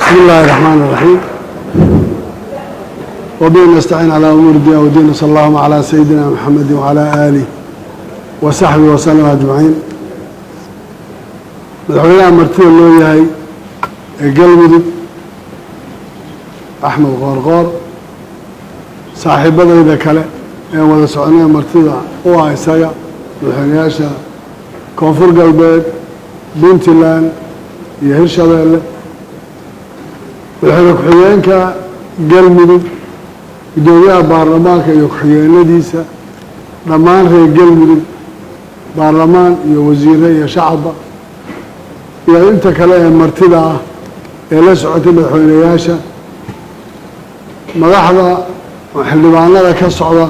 بسم الله الرحمن الرحيم وبه نستعين على أمور الدين والدين صلى الله على سيدنا محمد وعلى آله وصحبه وسلم أجمعين مدحوينها مرتين اللي هي قلبي أحمد غرغار صاحب بدر إذا كلا وذا سعناه مرتين هو إسايا مدحوينياشا كونفور قلبي بنتلان يهرش هذا waxay ku-xigeenka galmudug gudoomiyaha baarlamaanka iyo ku-xigeenadiisa dhammaan reer galmudug baarlamaan iyo wasiire iyo shacabba iyo inta kale ee martida ah ee la socotay madaxweynayaasha madaxda xildhibaanada ka socda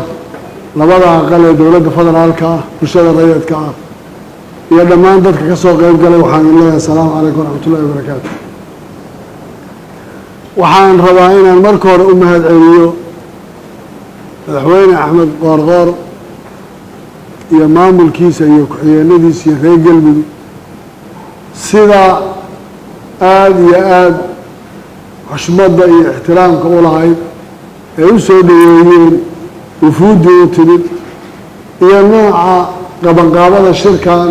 labada aqal ee dowladda federaalka ah bulshada rayidka ah iyo dhammaan dadka ka soo qayb galay waxaan leeyahay assalaamu calaykum waraxmatullahi wabarakaatu waxaan rabaa inaan marka hore u mahad celiyo madaxweyne axmed qoorqoor iyo maamulkiisa iyo ku-xigeenadiisa iyo reer galmudug sida aada iyo aada xushmadda iyo ixtiraamka u lahayd ee u soo dhaweeyeen wufuuddii u timid iyo nooca qabanqaabada shirkan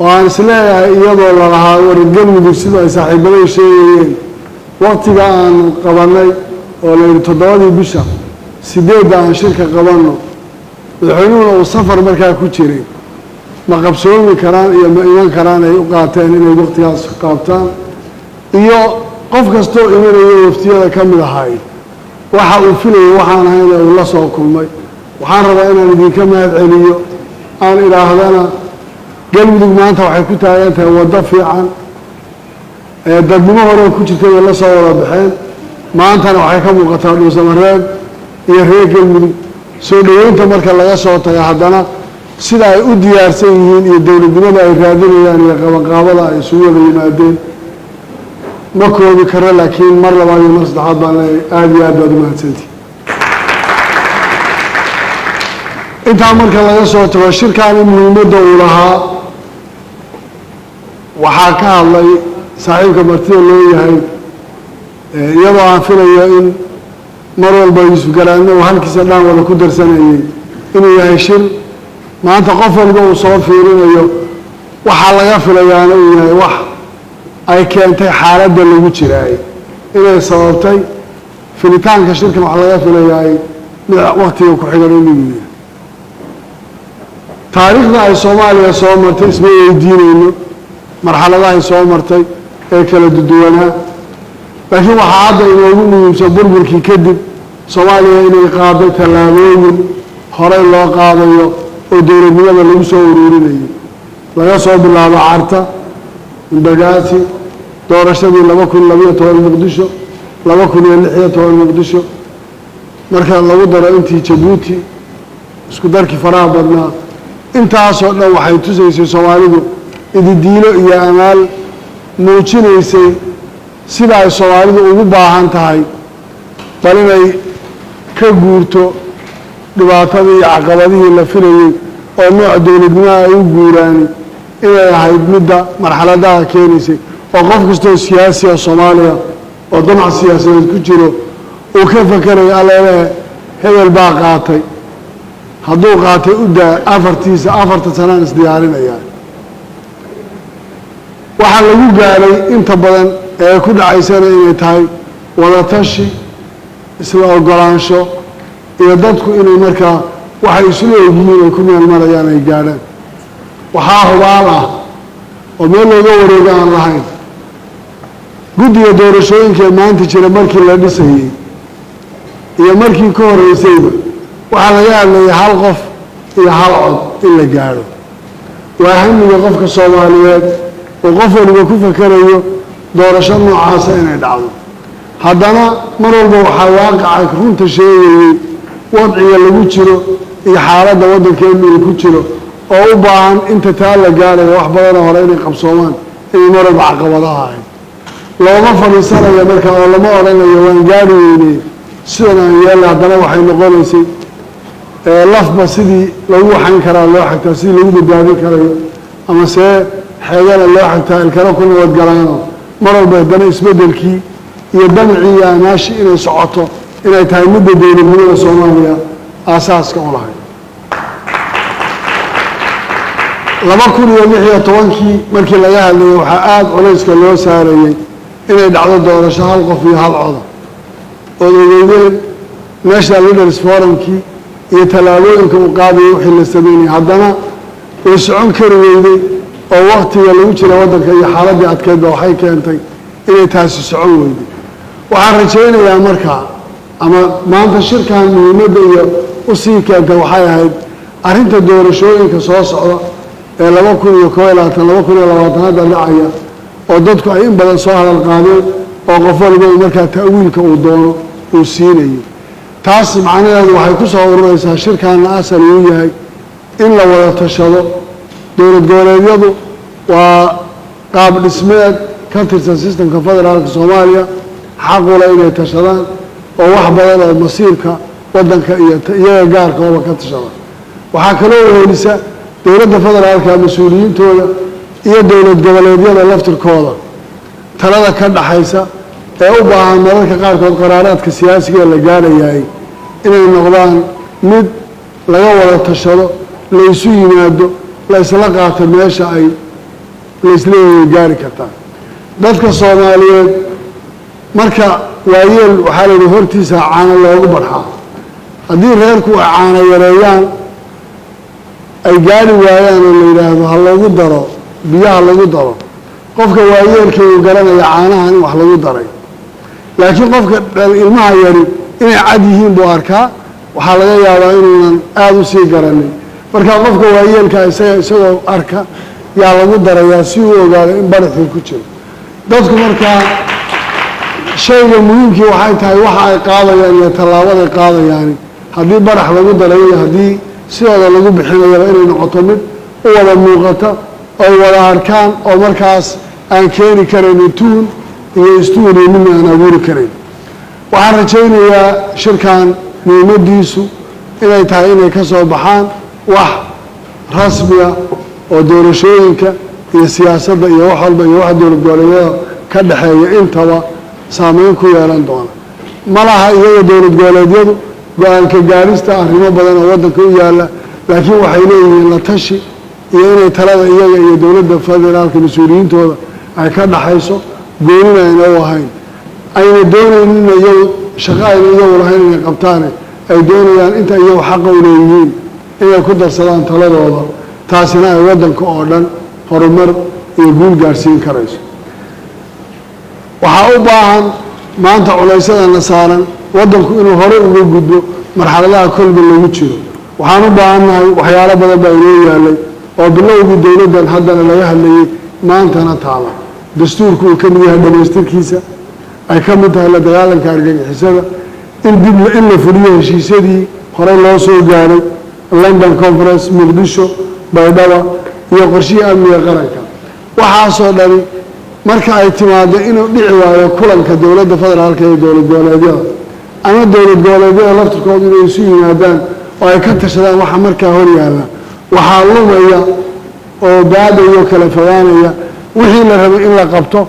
oo aan isleeyahay iyadoo lalahaa war galmudug sida ay saaxiibaday sheegayeen waqtiga aan qabanay oo la yidhi 7 bisha 8 aan shirka qabanno madaxweynuhuna uu safar markaa ku jiray ma qabsoomi karaan iyo ma iman karaan ay u qaateen inay waqtigaas qaabtaan iyo qof kastoo imanayo waftiyada ka mid ahay waxa uu filayay waxaan ahayna uu la soo kulmay waxaan rabaa inaan idinka mahad celiyo aan idhaahdana galmudug maanta waxay ku taagan tahay waddo fiican dadnimo hore ku jirtay way la soo wada baxeen maantana waxay ka muuqataa dhuusamareeb iyo reer galmudug soo dhaweynta marka laga soo taga haddana sida ay u diyaarsan yihiin iyo dowladnimada ay raadinayaan iyo qabanqaabada ay isugu wada yimaadeen ma koobi karo laakiin mar labaad iyo mar saddexaad baan leeyahay aada iyo aad baad u mahadsantihi intaa marka laga soo tago shirkaani muhiimadda uu lahaa waxaa ka hadlay saaxiibka martida loo yahay iyadoo aan filayo in mar walba yuusuf garaadna uu halkiisa dhaan wada ku darsanayay inuu yahay shir maanta qof walba uu soo fiirinayo waxaa laga filayaana uu yahay wax ay keentay xaaladda lagu jiraay inay sababtay filitaanka shirkan wax laga filayaay waqtiga ku xigan inuu yahay taariikhda ay soomaaliya soo martay isma weydiinayno marxaladahay soo martay ee kala duwanaa laakiin waxaa hadda inoogu muhiimsan burburkii kadib soomaaliya inay qaaday tallaabooyin horey loo qaadayo oo dowladnimada lagu soo uruurinayo laga soo bilaabo carta indagaasi doorashadii 2012 muqdisho 2016 muqdisho marka lagu daro intii jabuuti isku darkii faraha badnaa intaasoo dhan waxay tusaysay soomaalidu ididiilo iyo amaal muujinaysay sida ay soomaalidu ugu baahan tahay bal inay ka guurto dhibaatadii iyo caqabadihii la filayey oo nooc dowladnimaha ay u guuraani inay ahayd midda marxaladaha keenaysay oo qof kastoo siyaasiya soomaaliya oo damac siyaasadeed ku jiro uu ka fakerayo alleele hebel baa qaatay hadduu qaatay u daa afarta sanaan isdiyaarinaya waxaa lagu gaaray inta badan ee ku dhacaysana inay tahay wadatashi isla ogolaansho iyo dadku inay markaa waxay isla ogyihiin ay ku meel marayaan ay gaadhaan waxaa hubaal ah oo meel looga wareego aan lahayn guddiga doorashooyinka ee maanta jira markii la dhisayey iyo markii ka horreysayba waxaa laga hadlayay hal qof iyo hal cod in la gaadho waa hamiga qofka soomaaliyeed oo qof waliba ku fakerayo doorasho noocaasa inay dhacdo haddana mar walba waxaa waaqaca runta sheegayey wadciga lagu jiro iyo xaaladda waddankeenu uu ku jiro oo u baahan inta taa la gaarayo wax badanoo hore inay qabsoomaan inay mar walba caqabadaha ahayd looma fadhiisanayo marka oo lama odhanayo waan gaari weyney sidan aan yeelna haddana waxay noqonaysay lafba sidii lagu waxayn karaa loo xagtaa sidii lagu badbaadin karayo ama see xeegana loo xagtaa ilkana ku nabadgalaano مرة بدنا إسبدلكي يدمعي ماشي إلى صعته إلى تهمد بين المدن الصومالية أساس كونها لما كل يوم يحيى طوانكي مركي لقاها اللي وحقات وليس كله ساري إلى دعوة دورة شهالقة في هالعضة ويقولون ناشنال ليدرز فورمكي يتلاوينكم مقابل يوحي للسبيني هدنا ويسعون كرويدي oo waqtiga lagu jiro wadanka iyo xaaladii adkeed waxay keentay inay taasi socon weydo waxaan rajaynayaa markaa ama maanta shirkan muhiimadda iyo u sii keentay waxay ahayd arrinta doorashooyinka soo socda ee 2021 dhacaya oo dadku ay in badan soo hadal qaadeen oo qof walba markaa ta'wiilka uu doono uu siinayo taas macnaheedu waxay ku soo ururaysaa shirkan asal uu yahay in la wada tashado dowlad goboleedyadu waa qaab dhismeed ka tirsan systemka federaalka Soomaaliya xaq u leh inay tashadaan oo wax badan oo masiirka wadanka iyo iyaga gaarka oo ka tashadaan waxa kale oo weelisa dowladda federaalka mas'uuliyiintooda iyo dowlad goboleedyada laftirkooda talada ka dhaxaysa ee u baahan mararka qaarkood qaraaraadka siyaasiga la gaarayay inay noqdaan mid laga wada tashado la isu yimaado la isla qaato meesha ay la isla gaari kartaa dadka Soomaaliyeed marka waayeel waxa la hortiisa caana loogu barxaa haddii reerku ay caana yareeyaan ay gaari waayaan oo la yiraahdo ha lagu daro biyaha lagu daro qofka waayeelka uu garanaya caanaha in wax lagu daray laakiin qofka ilmaha yari inay cad yihiin buu arkaa waxa laga yaabaa inuunan aad u sii garanin marka qofka waayeelka isagoo arka yaa lagu darayaa si uu ogaado in baraxu ku jiro dadku markaa shayga muhiimkii waxay tahay waxa ay qaadayaan iyo tallaabada qaadayaan haddii barax lagu darayo haddii sidooda lagu bixinayo inay noqoto mid u wada muuqata oo wada arkaan oo markaas aan keeni karin tuun iyo istuun min aan abuuri karin waxaan rajaynayaa shirkan muhiimadiisu inay tahay inay ka soo baxaan wax rasmiya oo doorashooyinka iyo siyaasadda iyo wax walba iyo wax dowlad goboleedyada ka dhaxeeya intaba saameyn ku yeelan doona malaha iyaga dowlad goboleedyadu go'aanka gaarista arrimo badan oo wadanka u yaala laakiin waxay leeyihiin la tashi iyo inay talada iyaga iyo dowladda federaalka mas'uuliyiintooda ay ka dhaxayso goonina ayna u ahayn ayna doonaynin iyagu shaqo ayna iyagu lahayn inay qabtaan ay doonayaan inta iyagu xaqa u leeyihiin inay ku darsadaan taladooda taasina ay wadanka oo dhan horumar iyo guul gaarsiin karayso waxaa u baahan maanta culaysadana saaran wadanku inuu hore uga gudbo marxaladaha kolba lagu jiro waxaan u baahannahay waxyaalo badan baa inoo yaalay oo bilowgii dowladdan haddana laga hadlayay maantana taala dastuurku uu ka mid yahay dhamaystirkiisa ay ka mid tahay la dagaalanka argagixisada in la fuliyo heshiisyadii hore loo soo gaaray London Conference Muqdisho baydhaba iyo qorshihii amniga qaranka waxaasoo dhani marka ay timaado inuu dhici waayo kulanka dowladda federaalka iyo dowlad goboleedyada ama dowlad goboleedyada laftirkooda inay isu yimaadaan oo ay ka tashadaan waxa markaa hor yaalla waxaa lumaya oo baadayo kala fogaanaya wixii la rabay in la qabto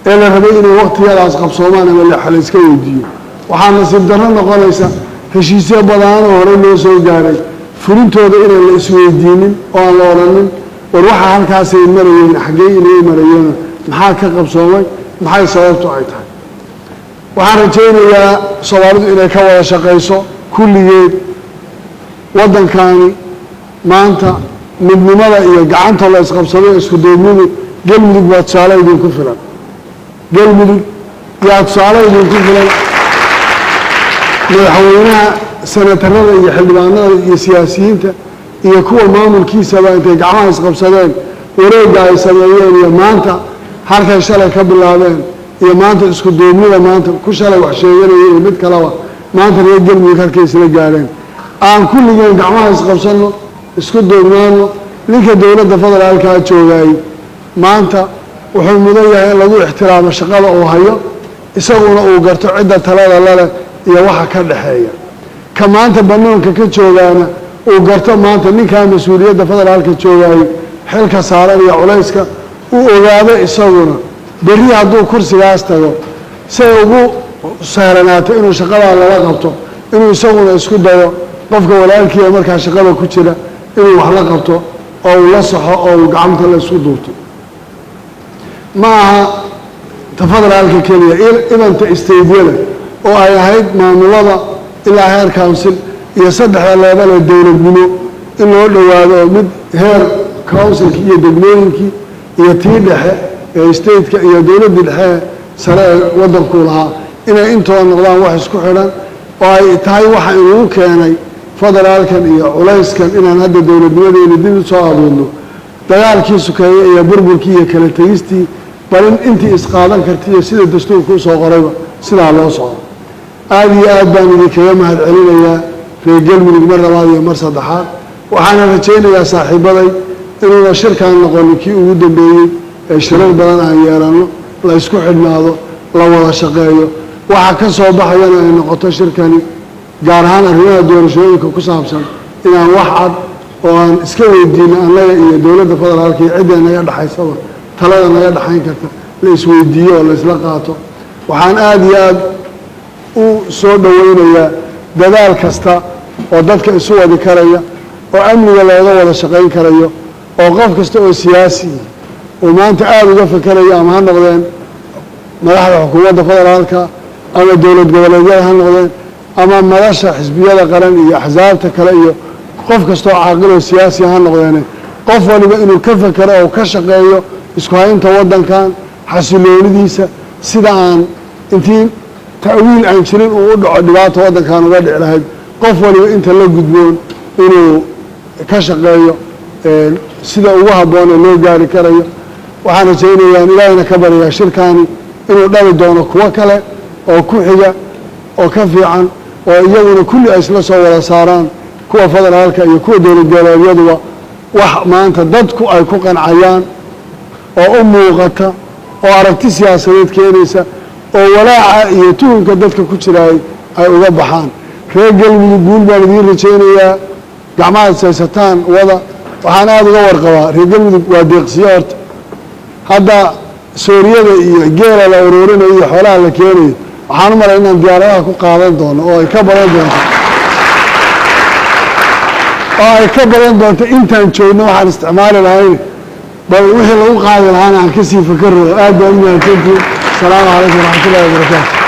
ee la rabay inay waqtiyadaas qabsoomaan ama la iska weydiiyo waxaa nasiib darro noqonaysa heshiisyo badan oo hore loo soo gaaray furintooda inaan la isweydiinin oo aan la odhanin war waxa halkaasay marayeen xaggee inay marayeen maxaa ka qabsoomay maxay sababtu ay tahay waxaan rajaynayaa Soomaalidu inay ka wada shaqayso kulligeed waddankani maanta midnimada iyo gacanta la isqabsado isku duubnidu galmudug waa tusaale idinku filan galmudug yaa tusaale idinku filan madaxweynaha senatarada iyo xildhibaanada iyo siyaasiyiinta iyo kuwa maamulkiisaba intay gacmaha isqabsadeen wareegga ay sameeyeen iyo maanta halkay shalay ka bilaabeen iyo maanta isku duubnida maanta ku shalay wax sheeganaya iyo mid kaleba maanta reer galmudug halkay isla gaareen aan kulligeen gacmaha isqabsanno isku duubnaano ninka dowladda federaalka joogay maanta wuxuu mudan yahay in lagu ixtiraamo shaqada uu hayo isaguna uu garto cidda talada leh iyo waxa ka dhaxeeya ka maanta banaanka ka joogaana uu garto maanta ninka mas'uuliyadda federaalka joogay xilka saaran iyo culayska uu ogaado isaguna berri hadduu kursigaas tago say ugu sahlanaato inuu shaqadaa lala qabto inuu isaguna isku dayo qofka walaalkiiba markaa shaqada ku jira inuu wax la qabto oo uu la saxo oo uu gacanta la isku duubto ma aha ta federaalka keliya ibanta isteydyada oo ay ahayd maamulada ilaa heer council iyo saddexda leebal ee dowladnimo in loo dhowaado mid heer councilka iyo degmooyinkii iyo tii dhexe ee stateka iyo dowladdii dhexe sare ee waddanku lahaa inay intooda noqdaan wax isku xidhan oo ay tahay waxa inuu keenay federaalkan iyo culayskan inaan hadda dowladnimadeena dib u soo abuurno dagaalkii sukeeye iyo burburkii iyo kala tegistii bal in intii isqaadan kartay iyo sida dastuurka usoo qorayba sidaa loo socdo aada iyo aad baan idinkaga mahad celinayaa reer galmudug mar labaad iyo mar saddexaad waxaana rajaynayaa saaxiibaday inuuna shirkaan noqonin kii ugu dambeeyey ee shirar badan aan yeelanno la isku xidhnaado la wada shaqeeyo waxa ka soo baxayana ay noqoto shirkani gaar ahaan arrimaha doorashooyinka ku saabsan inaan wax cad oo aan iska weydiino annaga iyo dowladda federaalka iyo ciddee naga dhexaysaba talada naga dhexayn karta la isweydiiyo oo la isla qaato waxaan aada iyo aada u soo dhoweynayaa dadaal kasta oo dadka isu wadi karaya oo amniga looga wada shaqayn karayo oo qof kasta oo siyaasi oo maanta aada uga fikerayo ama ha noqdeen madaxda xukuumadda federaalka ama dowlad goboleedyada ha noqdeen ama madasha xisbiyada qaran iyo axsaabta kale iyo qof kastoo caaqil oo siyaasi ha noqdeene qof waliba inuu ka fekero oo ka shaqeeyo isku haynta waddankan xasiloonidiisa sida aan intii ta'wiil aan jirin uu u dhaco dhibaato waddankan uga dhici lahayd qof waliba inta la gudboon inuu ka shaqeeyo sida ugu habboon ee loo gaari karayo waxaan rajaynayaa ilaahayna ka baryaa shirkaani inuu dhali doono kuwo kale oo ku xiga oo ka fiican oo iyaguna kulli ay isla soo wada saaraan kuwa federaalka iyo kuwa dowlad goboleedyaduba wax maanta dadku ay ku qancayaan oo u muuqata oo aragti siyaasadeed keenaysa oo walaaca iyo tuhunka dadka ku jiraay ay uga baxaan reer galmudug guul baan idiin rajaynayaa gacmahaad saysataan wada waxaan aada uga warqabaa reer galmudug waa deeqsiyo horta hadda sooriyada iyo geela la uruurinayo iyo xoolaha la keenayo waxaan u malay inaan diyaaradaha ku qaadan doono oo ay ka badan doonto intaan joogno waxaan isticmaali lahayn bal wixii lagu qaadi lahaana aan kasii fakaro aad baan u mahadsantihin asalaamu calaykum waraxmatullahi wabarakaatu